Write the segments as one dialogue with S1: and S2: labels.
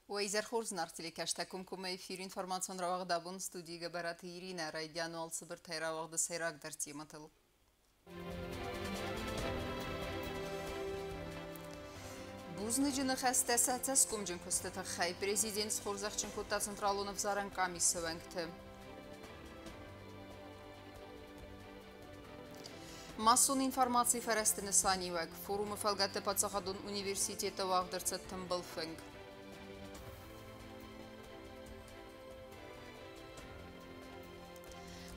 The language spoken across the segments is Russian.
S1: ویزرخورز نرتیلی کشتکم کمی فیر اینفورماسیون را وقت دابون استودیو گبرات ایرینه رایدیانو الصبر تیرا وقت سیراک در تیمتل. Бузныжны хәстә сәтсәс күмҗен күстәтә хәй президент схурзахчын кутта централуны взаран комиссия вәңкте. Масон информация фәрәстене сани вәк форумы фәлгәтте патсахадун университеты вагдырцы тымбыл фэнг.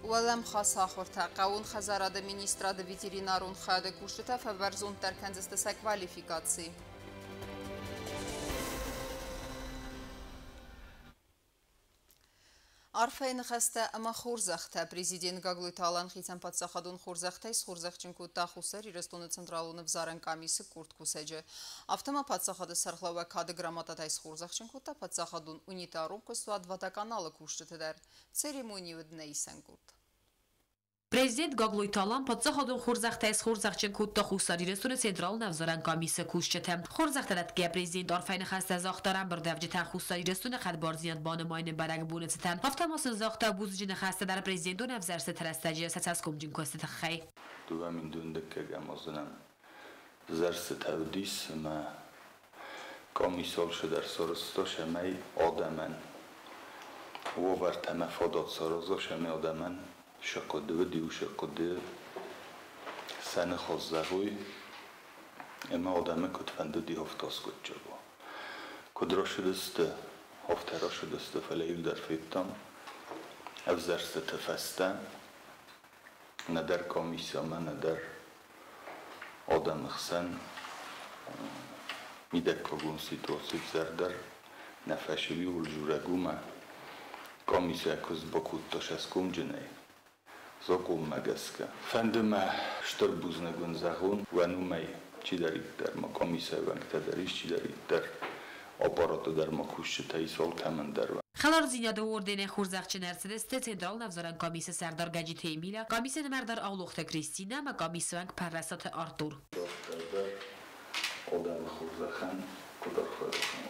S1: ولم خاص آخرتا قاون خزارد مینیستراد ویترینارون خاده کشته فبرزون ترکنزست سکوالیفیکاسی. Արֆային խստը ամա խորզախտը Պրեզիդենտ Գագլույթ Ալան խիցան պատսախադուն խորզախտայս խորզախչին կուտա խուսեր իրստոնը ցենտրալունը վզարան կամիսը կուրտ կուսեջը ավտոմա պատսախադը սարխլավա կադը գրամատատայս խորզախչին կուտա պատսախադուն ունիտարում կստու ադվատականալը կուշտը դար ցերեմոնիու դնեիսան կուրտ
S2: Президент Գագլույթ Ալան պատսախադուն խորզախտայս խորզախչին կուտա խուսար իրստոնը ցենտրալունը վզարան կամիսը կուշտը խորզախտարատ կե Պրեզիդենտ Արֆային խստը զախտարան բրդավջթան խուսար իրստոնը խadbarziyan բանմայնը բարակ բունեցտան ավտոմասն զախտա բուզջինը խստը դար Պրեզիդենտուն ավզարսը տրաստաջը սացասկում ջինկոստը թխայ
S3: Դուվամին դունդկը գամոզնան զարսը թավդիս մա կոմիսոր շդար սորստո շեմայ օդաման ووفرتم فادات سارازا شمی آدمن شقاده و دیو شقاده سن خازدهوی اما آدمه کتفنده دی هفتاز کت جابا کدرا شدست هفترا شدست فلیل در فیتم افزرست تفستن ندر کامیسیامه ندر آدم خسن میدکاگون سیتواسی زردر نفشوی و الجورگومه Комиссия көз бокутташ аскум жиней. Зокум магаска. Фандема штурбузна гунзахун ванумай чидариттер ма комиссия ванктадариш чидариттер аппараты дар ма кушчатай сол камандар.
S2: خلار زیاد وردن خورزخچ نرسدسته تندرال نفزارن کامیس سردار گجی تیمیلا کامیس نمردار آلوخت کریستینا ما کامیس ونگ پررسات آرتور
S3: آدم خورزخن کدار خورزخن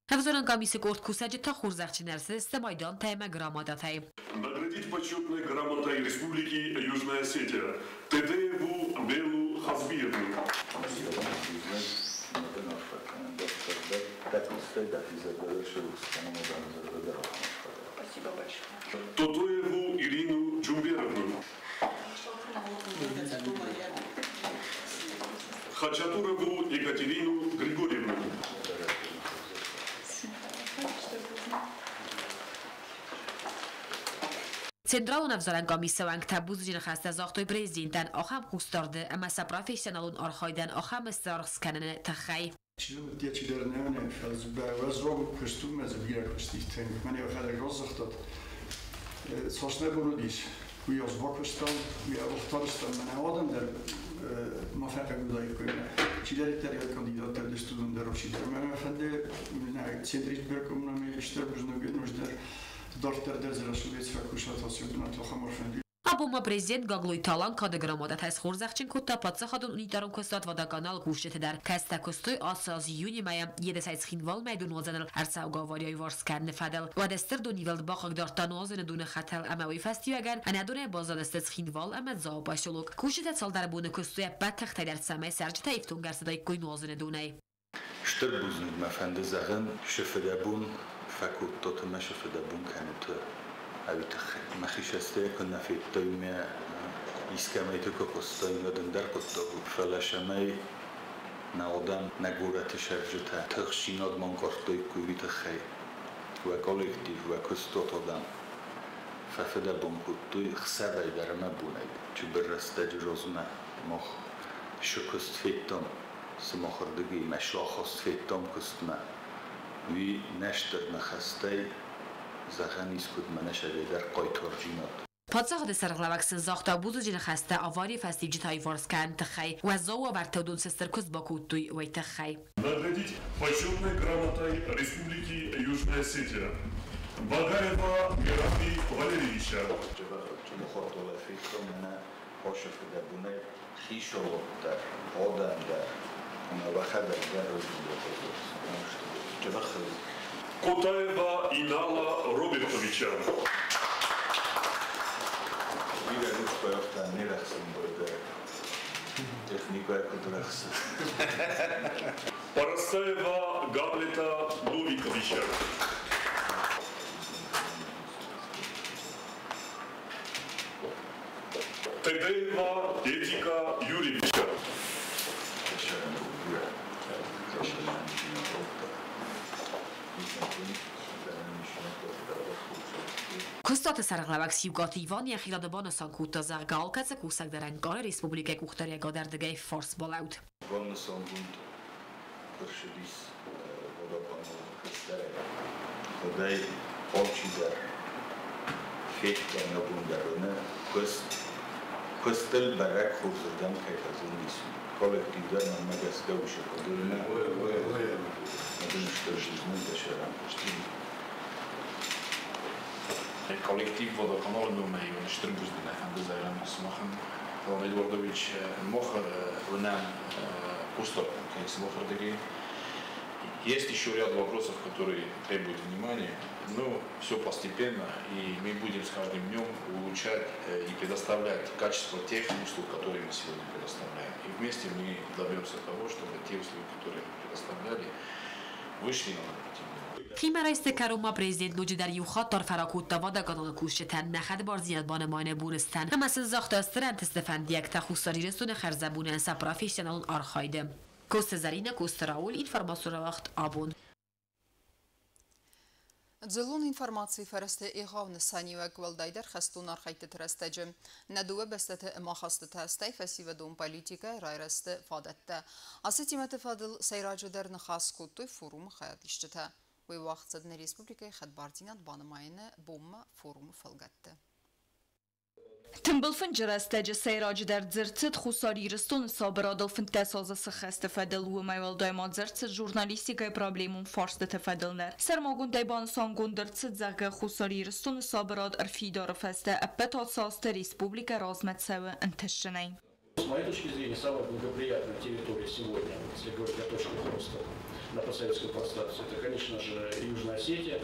S2: Хавзоран комиссия корт кусаджи та хурзахчи нерсдесте майдан тайма грамотатай.
S4: Наградить почетной грамотой Республики Южная Осетия Тедееву Белу Хазбиевну.
S5: Спасибо большое.
S4: Тотоеву Ирину Джумберовну. Хачатурову Екатерину Григорьевну.
S2: Централун авзаран комиссия ванг табуз жин хаста зохтой президентан ахам хустарды ама са профессионалун архайдан ахам старс канане тахай
S6: Чилу dia чилерневне фазбавазрог костюм аз биракостихтен мане хадер розахтат сошне бурудиш وی از باکستان وی از افغانستان من آدم در موفق بودایی کنه چی داری تریاد کاندیدات در دستودن در روشی در من فنده نه سنتریش برکم نمی اشتر بزنگی نوشدر دارتر در زراشویت فکوشات آسیبنا تو خمر فندی
S2: Ապոմա Պրեզիդենտ Գագլույթ Ալան կադը գրամադաթայս խորզախչին կոտա պատսախադուն ունիտարում կստատ վադականալ կուշչետ դար կաստակոստոյ ասազ յունի մայամ եդեսայց խինվալ մայդուն ոզանալ արցավ գավարյոյ վարսկան նվադել վադեստր դունիվելդ բախակ դարտանոզն դունը խաթել ամավի ֆաստիվագան անադունե բազադստեց խինվալ ամետ զապաշոլուկ կուշչետ սալդարբունը կստոյա բաթախ տայդարցամայ սարջտա իվտուն գարսադայ կույնոզն դունայ
S3: Շտրբուզնիդ մաֆանդը զաղն շվդաբուն ֆակուլտոտը մա շվդաբուն կանուտը ما خیشسته کنه فیتوی می ایسکمی تو کپستای یادم در کتابو فلاشمی نادم نگورت شرجته تخشیناد من کارتوی کویت خی و کالکتیو و کستوت آدم ففده بون کتوی خسبای در ما بونید چو برسته جرزمه مخ شکست فیتم سماخردگی مشاخست فیتم کستمه وی نشتر نخسته زخانیس کد منشه در قایتورجینات.
S2: پادشاه سرغلواکسن زاخته بوزو جن خسته آواری فستیب جتای وارسکن تخی و زاو ورتودون سستر کس باکوتوی وی تخی.
S4: Наградить почетной грамотой Республики Южная Осетия Багаева Георгий Валерьевич. Юрьевича. Котаева Инала Робертовича. Парасаева Габлета Новиковича. Тедеева Этика Юрьевича.
S2: Көстаты сарғлавак сивгаты Иван яхилады банасан кутта заргал кәсі кусак дарангары республика кухтария гадардыгай форс болауд.
S3: Банасан гунд көршіліс водопану кыстары. Ходай олчидар феттяна бундарыны көстіл бәрәк хурзырдан кайтазын дейсін. Коллективдар намагаска ұшы қыдырына надымышты жизнь дашарам пуштили.
S5: Коллектив водоканал numai un Străbuzdina Handezairan Smahan Иван Эдуардович Мохар Венам Кустор, как Смохардыги. Есть еще ряд вопросов, которые требуют внимания, но все постепенно, и мы будем с каждым днем улучшать и предоставлять качество тех услуг, которые мы сегодня предоставляем. И вместе мы добьемся того, чтобы те услуги, которые мы предоставляли, вышли на нормативный.
S2: خیمه استکروما پرزیدنت نوجدر یوخات تر فراکوت توادا کانال کوشتن نخد بارزیاد بانمانه بورستن هم از زاخت استرن تستفند یک تخصصی رسون خرزبونه سپرافیشنال آرخایده کوست زرینه کوست راول اینفرماسیون وقت آبون
S1: Ձելուն ինվորմացի վրստե իղավն սանիվակ վլդայդեր խստուն արխայտը թրստեջը, նադուը բստեթը մախաստը թաստայ ֆեսիվդում պոլիտիկա ռայրստը վադետտը, ասիտ իմետը վադլ սայրաջը դեր նխասկուտույ ֆորում խայատիշջը, վի վաղցդնի республикայի խդբարդինատ բանմայինը բոմը ֆորում վլգատտը.
S7: Тымбылфын жырастәжі сайрajı дәр дзірцит хусари рыстон сабырадыл фынтә сазысы қәсті фәділ уымайвал дайма дзірцит журналистикай проблемум фарсты тәфәділнер. Сәрмагун дайбаны сангундыр цит зәгі хусари рыстон сабырад арфидары фәсті әппәт атсасты республика размәтсәві інтішшінай.
S8: С моей точки зрения, самая благоприятная территория сегодня, если говорить о точках роста на постсоветском пространстве, это, конечно же, Южная Осетия.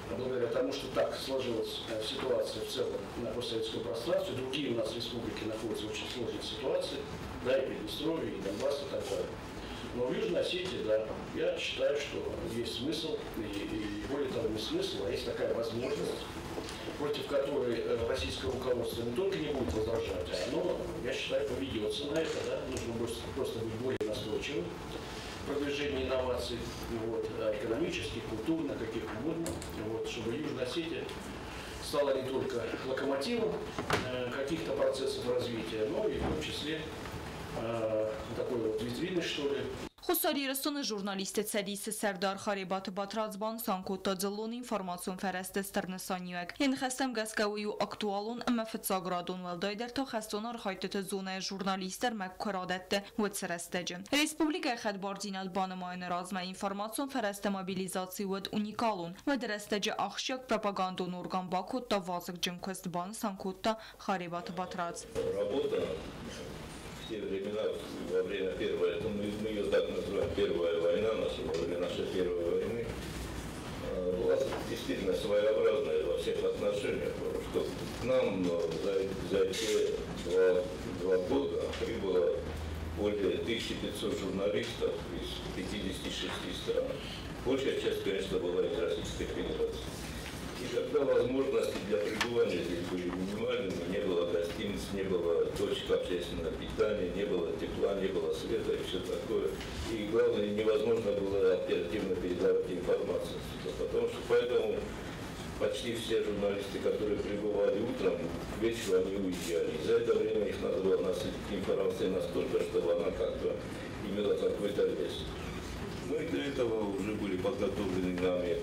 S8: Благодаря тому, что так сложилась ситуация в целом на постсоветском пространстве, другие у нас республики находятся в очень сложной ситуации, да, и Приднестровье, и Донбасс, и так далее. Но в Южной Осетии, да, я считаю, что есть смысл, и более того, не смысл, а есть такая возможность, против которой российское руководство не только не будет возражать, а оно, я считаю, поведется на это, да, нужно просто быть более настойчивым. Продвижение инноваций, вот, экономических, культурных, каких угодно, вот, чтобы Южная Осетия стала не только локомотивом каких-то процессов развития, но и в том числе такой вот витриной, что ли.
S7: Խուսարի ռստոնը ժուրնալիստը ծելիսը սերդար խարիբատը բատրածբան սանկոտա ձլուն ինվորմացիոն վերեստը ստրնսանյակ։ Են խեստեմ գասկավույու ակտուալուն ըմըֆծագրադուն վելդայդեր թող խեստոն արխայտը զոնայ ժուրնալիստեր մեկ քրադետը վծրեստեջը։ Ռեսպուբլիկայ խդբարձինալ բանմայն ռազմա ինվորմացիոն վերեստը մոբիլիզացի վդ ունիկալուն։ Վդրեստեջը ախշյակ պրոպագանդոն օրգան բակոտա վազգ ջնքոստ բան сանկոտա խարիբատը батрած։
S9: В те времена, во время первой, мы ее так называем, первая война наша, во время нашей первой войны, была действительно своеобразная во всех отношениях, что к нам за эти два года прибыло более 1500 журналистов из 56 стран. Большая часть, конечно, была из Российской Федерации. И когда возможности для пребывания здесь были минимальными, не было гостиниц, не было точек общественного питания, не было тепла, не было света и все такое. И главное, невозможно было оперативно передавать информацию. Потому что поэтому почти все журналисты, которые пребывали утром, к вечеру они уезжали. И за это время их надо было насытить информацией настолько, чтобы она как-то имела какой-то вес. Ну и для этого уже были подготовлены нами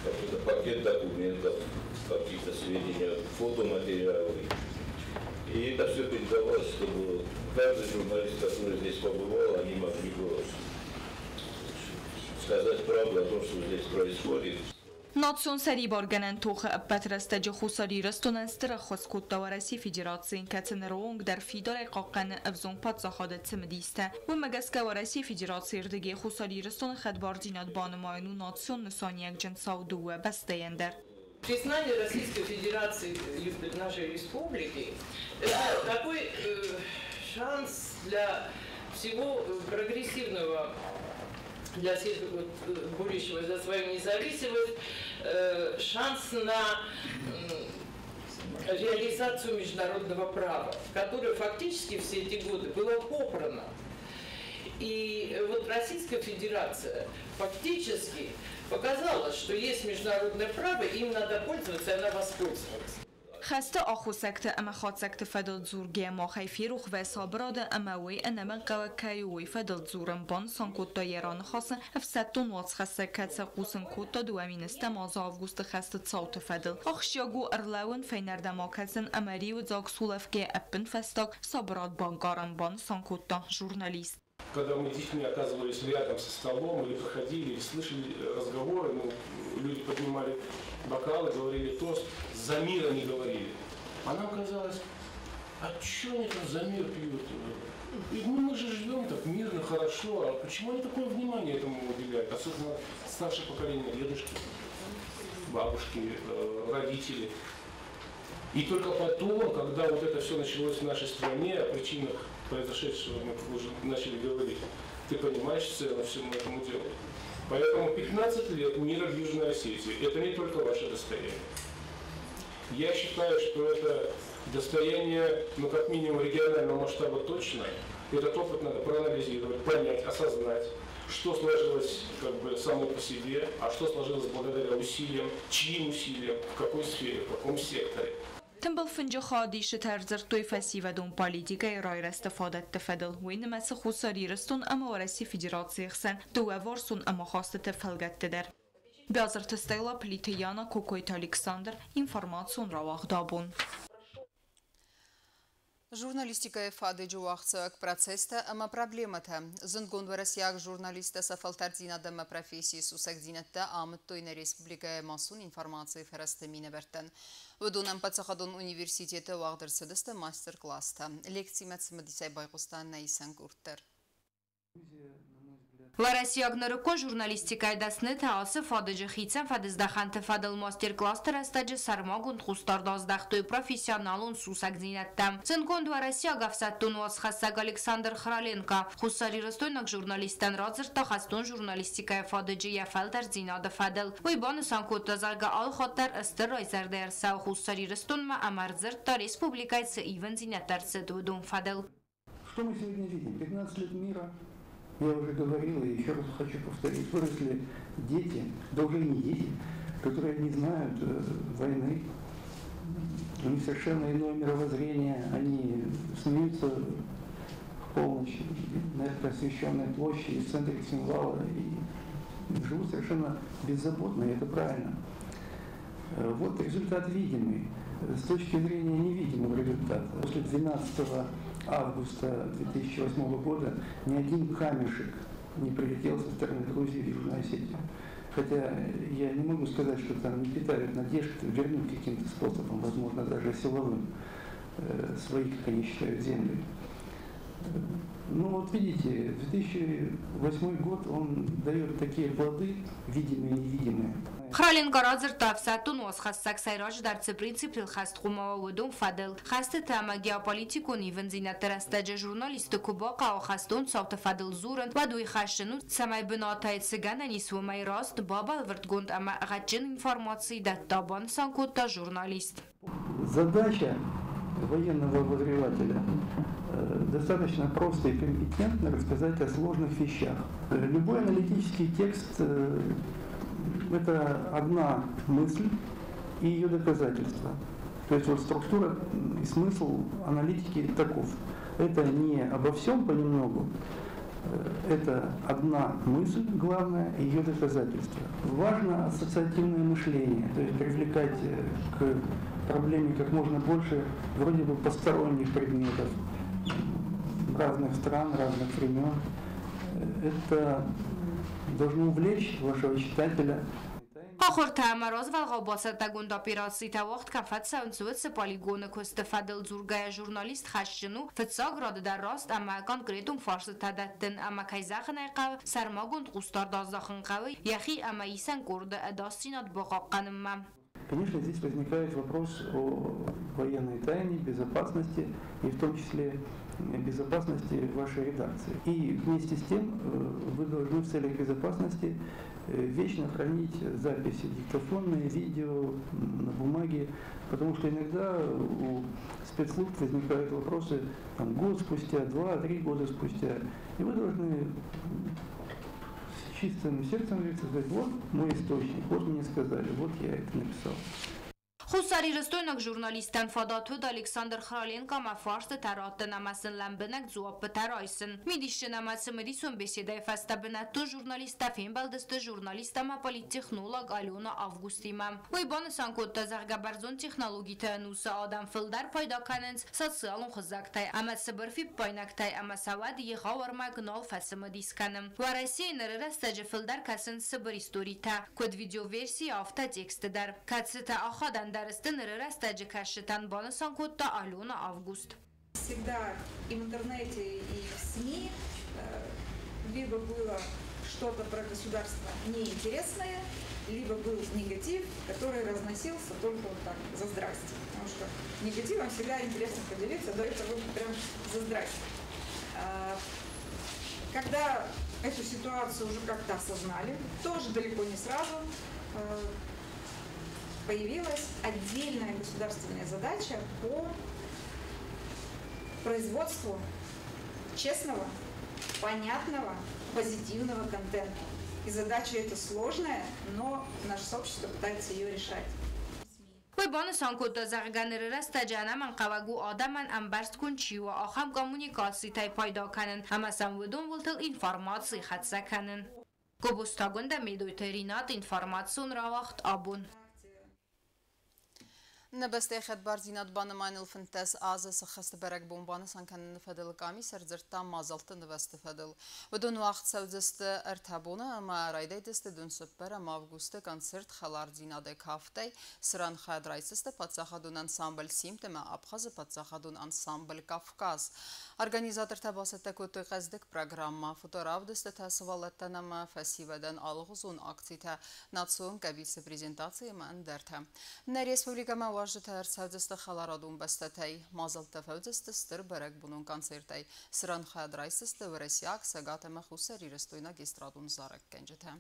S9: какой-то пакет документов, какие-то сведения, фотоматериалы. И это все передавалось, чтобы каждый журналист, который здесь побывал, они могли бы сказать правду о том, что здесь происходит.
S7: Նացիոն սերի բարգանեն թուխը պատրաստեջը խուսարի ռստոնեն ստրը խոսկուտ տավարասի ֆիդերացին կացնրոնգ դար ֆիդորը կաղկանը ըվզոնг պատսախադը ծմդիստը ու մգասկավարասի федерации ирдыги խուսարի ռստոնը խադբարձինատ բանումայնու նացիոն նսանյակ ջնսաудуը բաստեендер.
S10: Признание Российской Федерации нашей республики – это такой шанс для всего прогрессивного, для всех борющего за свою независимость, шанс на реализацию международного права, которое фактически все эти годы было попрано. И вот Российская Федерация фактически показала, что есть международное право, им надо пользоваться, и она воспользовалась.
S7: خسته آخو سکته اما خاد سکته فدل زورگی ما خیفی روخ و سابراده اما وی انما قوکای وی فدل زورم بان سانکوت ایران خاصن افساتون واس خسته کتس قوسن کوت دو امینسته ماز آوگوست خسته صوت فدل آخشیاگو ارلاون فینرده ما کتسن امری و زاگ سولفگی اپن فستاک سابراد بانگارن بان سانکوت ژورنالیست.
S11: Когда мы с детьми оказывались рядом со столом или проходили, или слышали разговоры, люди поднимали бокалы, говорили тост, за мир они говорили. А нам казалось, а что они там за мир пьют? И мы же живем так мирно, хорошо, а почему они такое внимание этому уделяют? Особенно старшее поколение, дедушки, бабушки, родители. И только потом, когда вот это все началось в нашей стране, о причинах произошедшего мы уже начали говорить, ты понимаешь цену всему этому делу. Поэтому 15 лет мира в Южной Осетии – это не только ваше достояние. Я считаю, что это достояние, как минимум регионального масштаба точно. Этот опыт надо проанализировать, понять, осознать, что сложилось само по себе, а что сложилось благодаря усилиям, чьим усилиям, в какой сфере, в каком секторе.
S7: تنبل فنجا خادیش ترزر توی فسی و دون پالیتیکای رای استفاده تفدل وین مس خساری رستون اما ورسی فدراسیون خسن دو وارسون اما خواست تفلگت در بیازر تستیلا پلیتیانا کوکویت الکساندر اینفورماسیون را واخدابون.
S1: Журналистика фадыджу вахцак процесста, ама проблемата. Зынгон варасяк журналиста сафалтардзина дама профессии сусагдзинатта амыттойна республикая масун информации ферастамина вертен. Вдунам пацахадон университета вагдырсыдыста мастер-класста. Лекции мәтсімадисай байқустан наисан курттар.
S2: Ларасияг нарукон журналистикай дасны таасы фадыджы хитсен фадыздаханты фадыл мастер-класс тарастаджы сармагун хустардоздахтой профессионалун сусагдзинаттам. Цинкон Ларасияг афсаттун уасхассаг Александр Храленко. Хусари растойнак журналистан радзырта хастун журналистикай фадыджы яфалдардзинады фадыл. Уйбаны санкоттазарга алхаттар ыстыр райзардайрсау хусари растунма амарзырта республикайцы ивензинаттарцы дудун фадыл.
S12: Что мы сегодня видим? 15 лет мира. Я уже говорил и еще раз хочу повторить, выросли дети, да уже не дети, которые не знают войны, у них совершенно иное мировоззрение, они смеются в полночь на этой освещенной площади, в центре Цинвала, и живут совершенно беззаботно, и это правильно. Вот результат видимый. С точки зрения невидимого результата. После 12 августа 2008 года ни один камешек не прилетел со стороны Грузии в Южную Осетию. Хотя я не могу сказать, что там не питают надежд вернуть каким-то способом, возможно, даже силовым, свои, как они считают, земли. Ну вот видите, 2008 год, он дает такие плоды, видимые и невидимые.
S2: Храленко радзырта афсаттун уасхассак сайраж дарцы принцип илхаст хумавудун фадыл. Хасты тама геополитикун ивензинаттарастаджа журналистику баqa хастун савта фадыл зурын вадуй хашину самай бынатай цыганани свумай раст бабал вертгунд ама гачын информации даттабан санкутта журналист.
S12: Задача военного обозревателя достаточно просто и компетентно рассказать о сложных вещах. Любой аналитический текст – это одна мысль и ее доказательства. То есть вот структура и смысл аналитики таков. Это не обо всем понемногу, это одна мысль, главное, и ее доказательства. Важно ассоциативное мышление, то есть привлекать к проблеме как можно больше вроде бы посторонних предметов разных стран, разных времен. Это должно увлечь вашего читателя.
S13: آخر امراض و الغابات تگوندا پیراسی تا وقت کفت سونسوت پالیگون کست فدل زورگای ژورنالیست خشنو فتساگ راد در راست اما کانکریتوم فارس تدتن اما کیزاخن قو سرماگوند قستار دازاخن قوی یخی اما ایسن کرد اداستینات بقاقنم.
S12: Конечно, здесь возникает вопрос о военной тайне, безопасности и в том числе безопасности вашей редакции. И вместе с тем вы должны в целях безопасности вечно хранить записи диктофонные, видео, на бумаге, потому что иногда у спецслужб возникают вопросы год спустя, 2-3 года спустя, и вы должны чистым сердцем сказать, вот мой источник, вот мне сказали, вот я это написал.
S13: خساری رستوینک ژورنالیستان فداتود الکساندر خرالینکا مفارست تراتن امسن لمبنک زواب ترایسن میدیشن امس مدیسون بسیده فسته بنتو ژورنالیست فیم بلدست ژورنالیست ما پلیتکنولوگ آلیونا آفگوستیمم وی بانسان کد تزرگ برزون تکنولوژی تنوس آدم فلدر پیدا کنند سالون خزاکتای امس برفی پاینکتای امس سواد یخاور مگنال فسم دیس کنم و رسی نررست فلدر کسن سبر استوریتا کد ویدیو ورسی آفتا تکست در کتست آخادن درستن ررست кашетан бонусан кутта Алена Август.
S14: Всегда и в интернете, и в СМИ либо было что-то про государство неинтересное, либо был негатив, который разносился только вот так, за здрасте. Потому что негативом всегда интересно поделиться, да это вот прям за здрасте. Когда эту ситуацию уже как-то осознали, тоже далеко не сразу, появилась отдельная государственная задача по производству честного, понятного, позитивного контента. И задача эта сложная, но наше сообщество пытается ее решать.
S13: وی بانسان کد زغگنر رست جنم من قوگو آدمن انبرست کن چی و آخم کمونیکاسی تای پیدا کنن همه سمودون ولتل اینفارماسی خدسه کنن. گبستاگونده میدوی ترینات اینفارماتسون را وقت آبون.
S1: نبسته خدبار زینات بانمان الفنتاس آزاس خست برق بومبان سانکن نفدل کامی سرزرتا مازلت نبسته فدل و دون وقت سوزست ارتبونه اما رایده دست دون سپر اما августе концерт خلار زیناده کافته سران خد رایسسته پادساخدون انسامبل سیمت ما ابخاز پادساخدون انسامبل کافکاز Organizator tabasette kutu qazdik programma fotoravdiste tasvalette nama festivalden alğuzun aksite natsun kabisi prezentasiya manderte. Na respublika mavajte ersavdiste xalaradun bastetay mazalta favdiste stir barak bunun konsertay sran xadraysiste ve Rusyak sagata maxusari restoyna gestradun zarak gencete.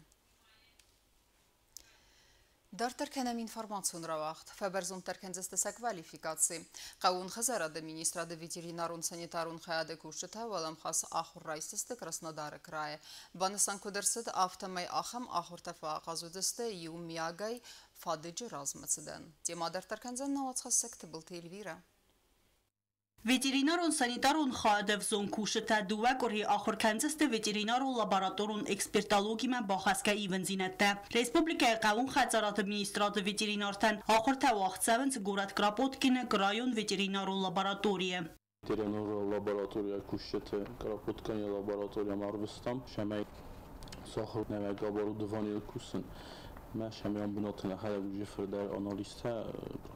S1: Dar terkenem informațiunra vaxt, feberzun terkenzeste kvalifikații. Qaun xazarada ministrada veterinarun sanitarun xayade kushta valam xas axur raisiste Krasnodar kraye. Banasan kudersid avtamay axam axur tafa qazudeste yumyagay fadici razmatsidan. Tema dar terkenzen navatsxasek tbilti Elvira.
S15: Ветеринарун санитарун хаадев зон кушта дуа корhi ахор канзест ветеринарун лабораторун экспертологима бахаска ивензинетта республика қаун хазарат администрат ветеринартан ахор тавахтсавенц гурат крапоткине крайон ветеринарун лаборатория
S16: ветеринарун лаборатория куште крапоткане лаборатория марвестам шамай сахар навага оборудование кусен ما شمیان بناتن خاله وجفر در آنالیستا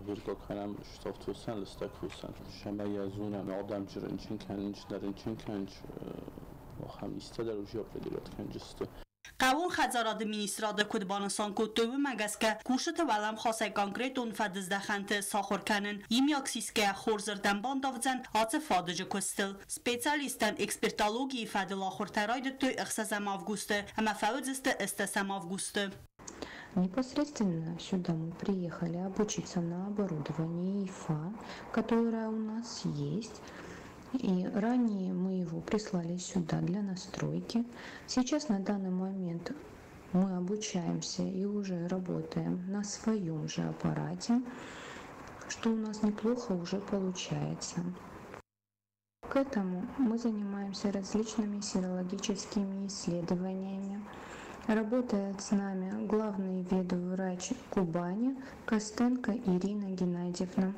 S16: پروژه کنم شتافت وسن لستک وسن شمی ازونه آدم جرنچین کنج درنچین کنج آخام ایسته در وجه پردیلات کنجسته
S15: قوون خزارات администрада кудбансан куту магаска кушта валам хосе конкретун фадздахант сахар канен имяксиске хорзердан бандавзан аце фадж кустил специалистан экспертологии фадл ахортарайд ту ихсазам августе ама фаудзесте эстесам августе.
S17: Непосредственно сюда мы приехали обучиться на оборудовании ИФА, которое у нас есть. И ранее мы его прислали сюда для настройки. Сейчас на данный момент мы обучаемся и уже работаем на своем же аппарате, что у нас неплохо уже получается. К этому мы занимаемся различными серологическими исследованиями. Работает с нами главный ветврач Кубани Костенко Ирина Геннадьевна.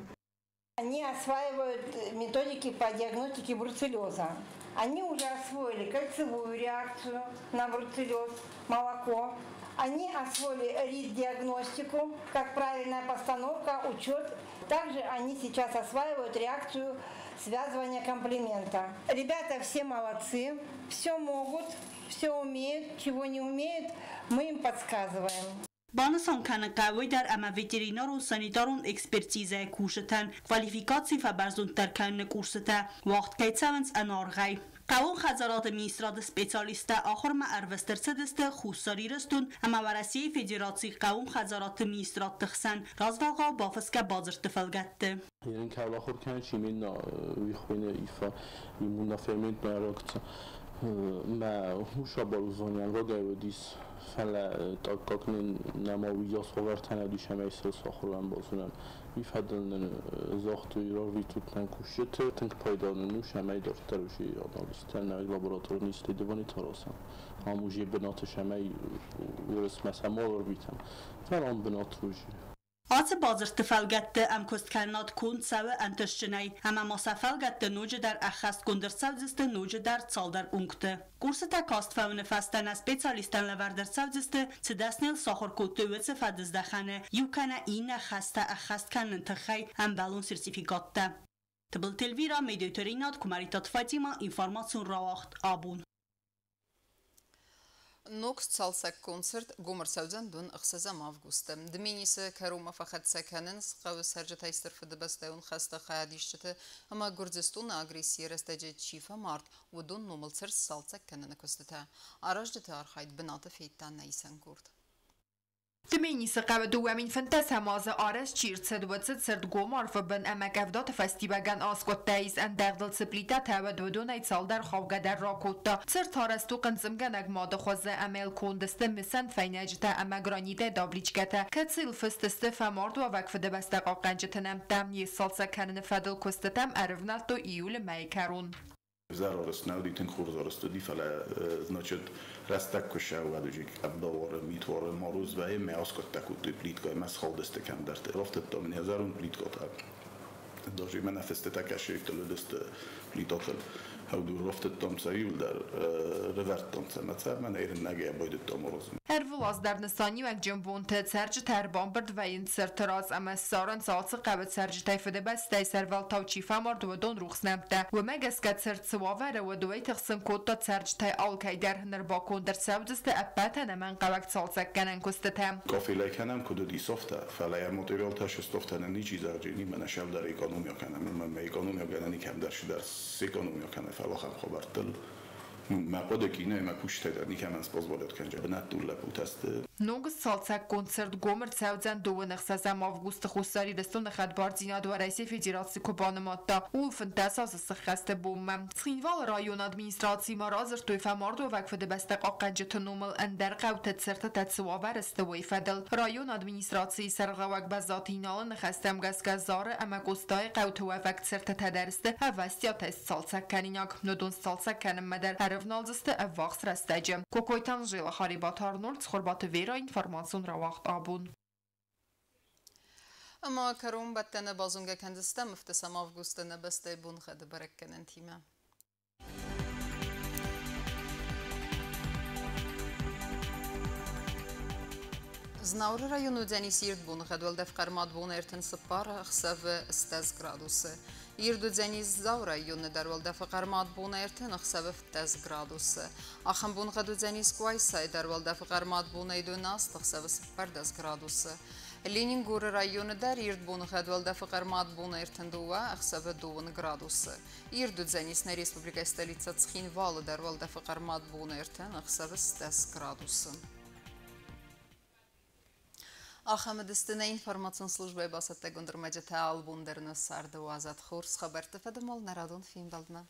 S18: Они осваивают методики по диагностике бруцеллеза. Они уже освоили кольцевую реакцию на бруцеллез, молоко, Они освоили РИД-диагностику, как правильная постановка, учет. Также они сейчас осваивают реакцию связывания комплимента. Ребята все молодцы, все могут, все умеют, чего не умеют, мы им подсказываем.
S15: بانسان کنقوی در اما ویترینار و سانیتارون اکسپرتیزه کوشتن کوالیفیکاسی فبرزون ترکن کوشته وقت که تسمنس انارغی قوان خزارات میسراد سپیسالیسته آخر ما اروستر سدسته خوصاری رستون اما ورسی فدراسی قوان خزارات میسراد تخسن رازواقا بافسکه بازر تفلگته
S16: یعنی که آخر کنه چی مینا ویخوینه ایفا ایمونا فرمنت ناراکت ما هوشا باروزانیان را گایودیس فلا تاكاكن نماوية صغار تناديش هميسل ساخران بازونن میفدن زاخت ایرار ویتوتن کوشت تنک پایداننوش همه دارتروشی آنالیستن نوی لابراتور نیست دیوانی تراسم هموجی بناتش همه ورس مثلا مالور بیتن فرام بناتروشی
S15: آت بازر تفلگت ام کست کنات کند سوه انتشجنی اما ما سفلگت نوجه در اخست کندر سوزست نوجه در سال در اونکته کورس تا کاست فون فستن از سپیسالیستن لوردر سوزست تدسنیل ساخر کوتو و سفدز دخنه یوکنه این خسته اخست کنن تخی ام بالون سرسیفیکات ده تبل تلویرا میدیوترینات کماریتات فاتیما اینفارماسیون راوخت آبون
S1: نوکس سالسک کنسرت گمر سوزن دون اخسازم августа. دمینیسه کروما فقط سکنن قو سرجه تایستر فده بستهون خسته خیادیشته اما گرزستون اگریسی رستجه چیفا مارد و دون نومل سرس سالسک کنن کسته آراج ده تارخاید بنات فیتان نیسن کرد.
S7: دمینیسه قو دوامین فنتس هماز آرش چیرت سدوتسد سرد گومار فبن امک افدات فستیبگن آسکوت تایز اندردل سپلیتا تاود و دونایت سال در خوابگه در راکوتا سر تارستو قنزمگن اگ ماده خوزه امیل کندسته مسن فینجتا امگرانیده دابلیچگتا کتسیل فستسته فمارد و وکف ده بستقا قنجتنم دم یه سالسا کنن فدل کستتم ارفنات دو ایول میکرون
S3: Zarost auditen kurzorost di fala значит расtakkoša uvaduji abdovor mitvor moruz va eme oskottak utu plitko mas holdeste kan darte roftet to men hazarun plitko ta doji manifesteta kashirikto lödest plitotel haudu roftet tom sayul dar revertom sanatsa man erin nage boydet to moroz
S7: هرولaz در نسانی و جنبونت سرج تربان برد و این سرتراز اما سارن سالس قبل سرج تایفده بسته سروال تاو چیفا مرد و دون روخ نمته و مگسکت سرد سواوره و دوی تخصن کود تا سرج تای آلکای در هنر باکون در سودست اپتا نمن قوکت سالسک کنن کستتم
S3: کافی لیکنم کدو دی سofta فلای متریال تاش استفتن نیچی زرجینی من شب در اکونومیا کنم من اکونومیا گننی کم درش در اکونومیا کنه فلاخم خبرتل ما قدكينا ما كوشت دارني كمان سبوزبالات كان جبنا دولا بوتاسته
S7: نوغ سالسک کنسرت گومر سوزن دو نخسازم августа خوستاری رستون خد بارزینا دو رئیس فدراسی کوبانماتا او فنتاساس سخسته بومم سخینوال رایون ادمینستراسی مرازر توی فمارد و وقف ده بستق آقنجت نومل اندر قوت سرت تتسواور استوی فدل رایون ادمینستراسی سرغوک بزاتینال نخستم گسگزار اما گستای قوت و وقت سرت تدرسته اوستیا تست سالسک کنیناک ندون سالسک کنم مدر هرفنالزسته اوقت رستجم کوکویتان جیل خاریبات هارنولد خوربات ویرا اینفارماسیون را وقت آبون
S1: اما کروم بطن بازونگه کندسته مفتسم августа نبسته بون خد برکنن تیمه Znaury rajonu Denis Irdbun xedwelde fqarmat bun ertin sıppar xsev 10 gradus. Irdu Denis Zaur rajonu derwelde fqarmat bun ertin xsev 10 gradus. Axan bun xedu Denis Quaysay derwelde fqarmat bun eydunast xsev 10 gradus. Leningur rajonu der Irdbun xedwelde fqarmat bun ertin duva xsev 2 gradus. Irdu Denis na Respublika stolica Tskhinval derwelde fqarmat bun ertin xsev 10 gradus. Ахамедистина информационной службы басатта гундермаджата албундерна сарды уазат хурс хабарты фадамол нарадун фильм балдна.